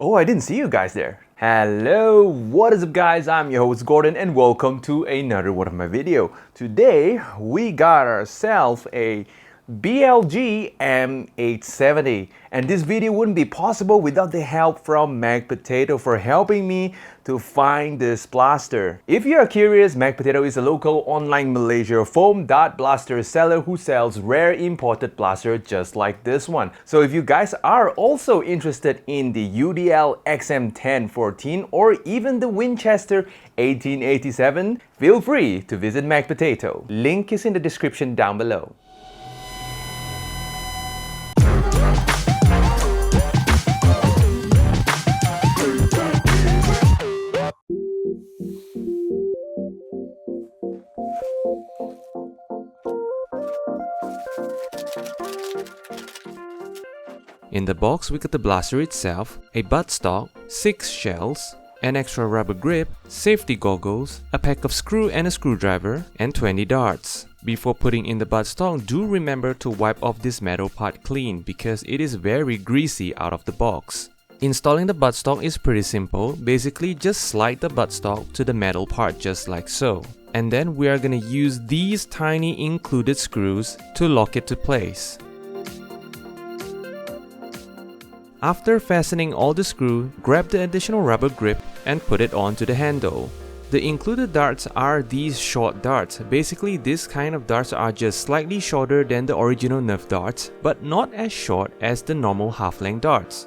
Oh, I didn't see you guys there. Hello, what is up guys? I'm your host Gordon and welcome to another one of my video. Today we got ourselves a BLG M870 and this video wouldn't be possible without the help from MECH POTATO for helping me to find this blaster. If you are curious, MECH POTATO is a local online Malaysia foam dart blaster seller who sells rare imported blaster just like this one. So if you guys are also interested in the UDL XM1014 or even the Winchester 1887, feel free to visit MECH POTATO. Link is in the description down below. In the box we got the blaster itself, a buttstock, 6 shells, an extra rubber grip, safety goggles, a pack of screw and a screwdriver, and 20 darts. Before putting in the buttstock, do remember to wipe off this metal part clean because it is very greasy out of the box. Installing the buttstock is pretty simple. Basically just slide the buttstock to the metal part just like so. And then we are gonna use these tiny included screws to lock it to place. After fastening all the screws, grab the additional rubber grip and put it onto the handle. The included darts are these short darts. Basically, this kind of darts are just slightly shorter than the original Nerf darts, but not as short as the normal half-length darts.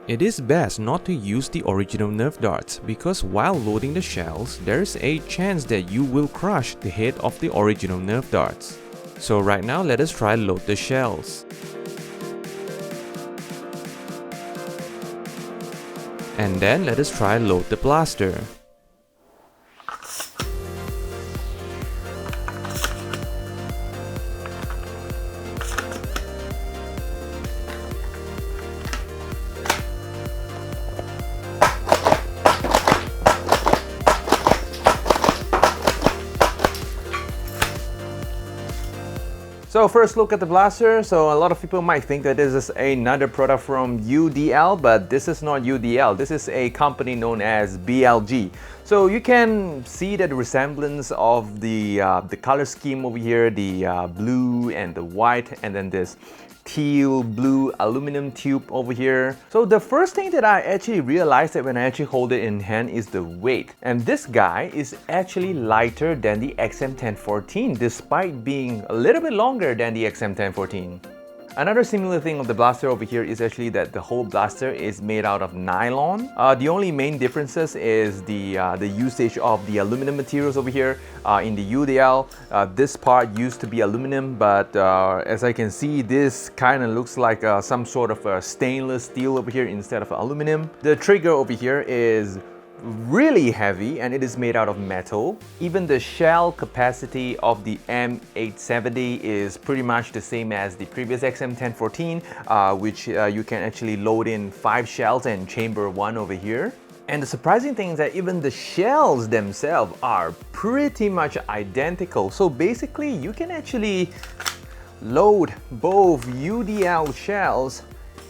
It is best not to use the original Nerf darts because while loading the shells, there is a chance that you will crush the head of the original Nerf darts. So right now, let us try load the shells. And then let us try load the blaster. So first look at the blaster. So a lot of people might think that this is another product from UDL, but this is not UDL. This is a company known as BLG. So you can see that the resemblance of the color scheme over here, the blue and the white, and then this teal blue aluminum tube over here. So the first thing that I actually realized that when I actually hold it in hand is the weight. And this guy is actually lighter than the XM1014 despite being a little bit longer than the XM1014. Another similar thing of the blaster over here is actually that the whole blaster is made out of nylon. The only main differences is the usage of the aluminum materials over here. In the UDL, this part used to be aluminum, but as I can see, this kind of looks like some sort of a stainless steel over here instead of aluminum. The trigger over here is really heavy and it is made out of metal. Even the shell capacity of the M870 is pretty much the same as the previous XM1014, which you can actually load in 5 shells and chamber 1 over here. And the surprising thing is that even the shells themselves are pretty much identical. So basically you can actually load both UDL shells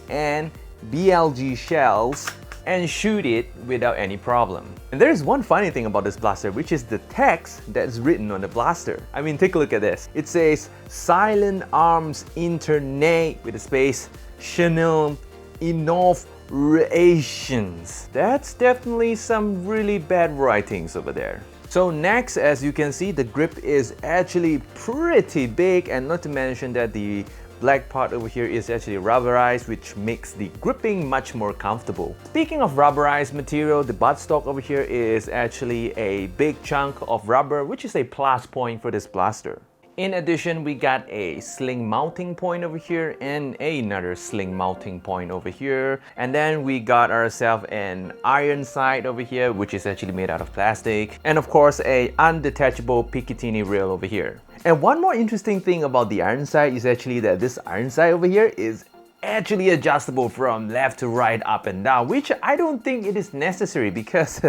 and BLG shells and shoot it without any problem. And there is one funny thing about this blaster, which is the text that's written on the blaster. I mean, take a look at this. It says Silent Arms Internet with a space Chanel Innovations. That's definitely some really bad writings over there. So next, as you can see, the grip is actually pretty big, and not to mention that the black part over here is actually rubberized, which makes the gripping much more comfortable. Speaking of rubberized material, the buttstock over here is actually a big chunk of rubber, which is a plus point for this blaster. In addition, we got a sling mounting point over here and another sling mounting point over here. And then we got ourselves an iron sight over here, which is actually made out of plastic. And of course, a undetachable Picatinny rail over here. And one more interesting thing about the iron sight is actually that this iron sight over here is actually adjustable from left to right, up and down, which I don't think it is necessary because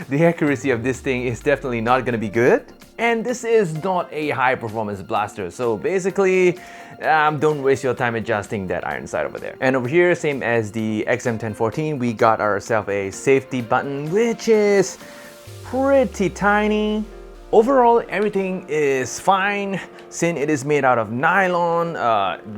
the accuracy of this thing is definitely not gonna be good. And this is not a high performance blaster, so basically don't waste your time adjusting that iron sight over there. And over here, same as the XM1014, we got ourselves a safety button, which is pretty tiny. Overall, everything is fine. Since it is made out of nylon,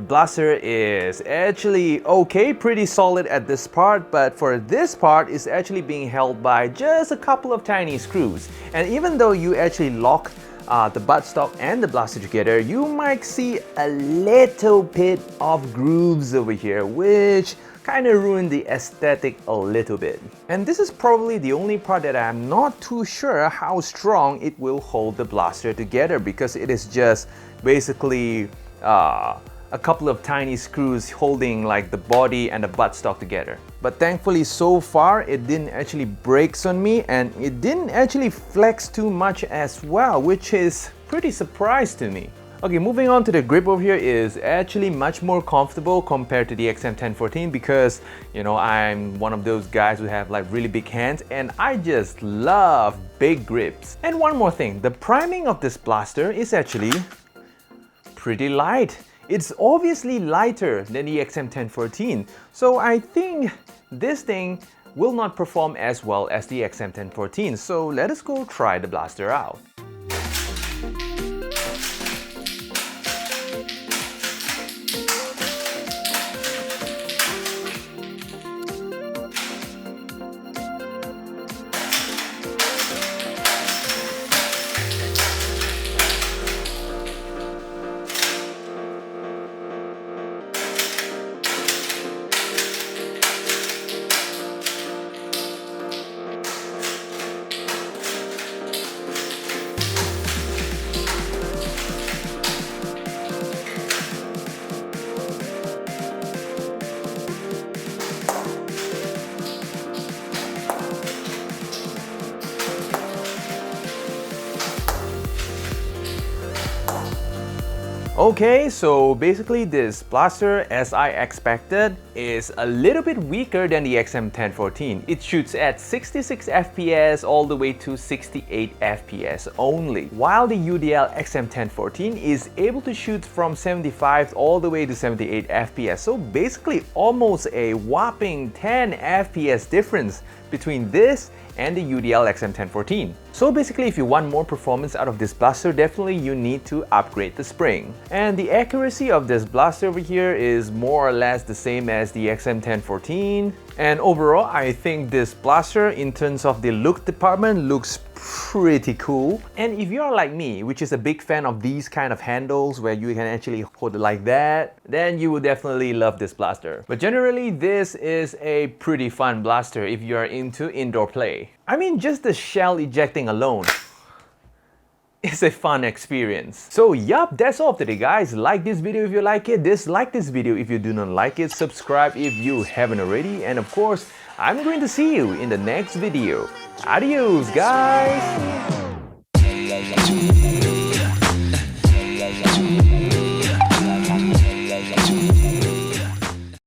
blaster is actually okay, pretty solid at this part, but for this part, it's actually being held by just a couple of tiny screws. And even though you actually lock the buttstock and the blaster together, you might see a little bit of grooves over here, which kind of ruined the aesthetic a little bit. And this is probably the only part that I'm not too sure how strong it will hold the blaster together, because it is just basically a couple of tiny screws holding like the body and the buttstock together. But thankfully so far it didn't actually break on me, and it didn't actually flex too much as well, which is pretty surprised to me. Okay, moving on to the grip over here is actually much more comfortable compared to the XM1014 because, you know, I'm one of those guys who have like really big hands and I just love big grips. And one more thing, the priming of this blaster is actually pretty light. It's obviously lighter than the XM1014, so I think this thing will not perform as well as the XM1014. So let us go try the blaster out. Okay, so basically this blaster, as I expected, is a little bit weaker than the XM1014. It shoots at 66 FPS all the way to 68 FPS only, while the UDL XM1014 is able to shoot from 75 all the way to 78 FPS. So basically almost a whopping 10 FPS difference between this and the UDL XM1014. So basically, if you want more performance out of this blaster, definitely you need to upgrade the spring. And the accuracy of this blaster over here is more or less the same as the XM1014. And overall, I think this blaster in terms of the look department looks pretty cool. And if you are like me, which is a big fan of these kind of handles where you can actually hold it like that, then you will definitely love this blaster. But generally, this is a pretty fun blaster if you are into indoor play. I mean, just the shell ejecting alone is a fun experience. So yup, that's all for today guys. Like this video if you like it, dislike this video if you do not like it, subscribe if you haven't already, and of course, I'm going to see you in the next video. Adios guys!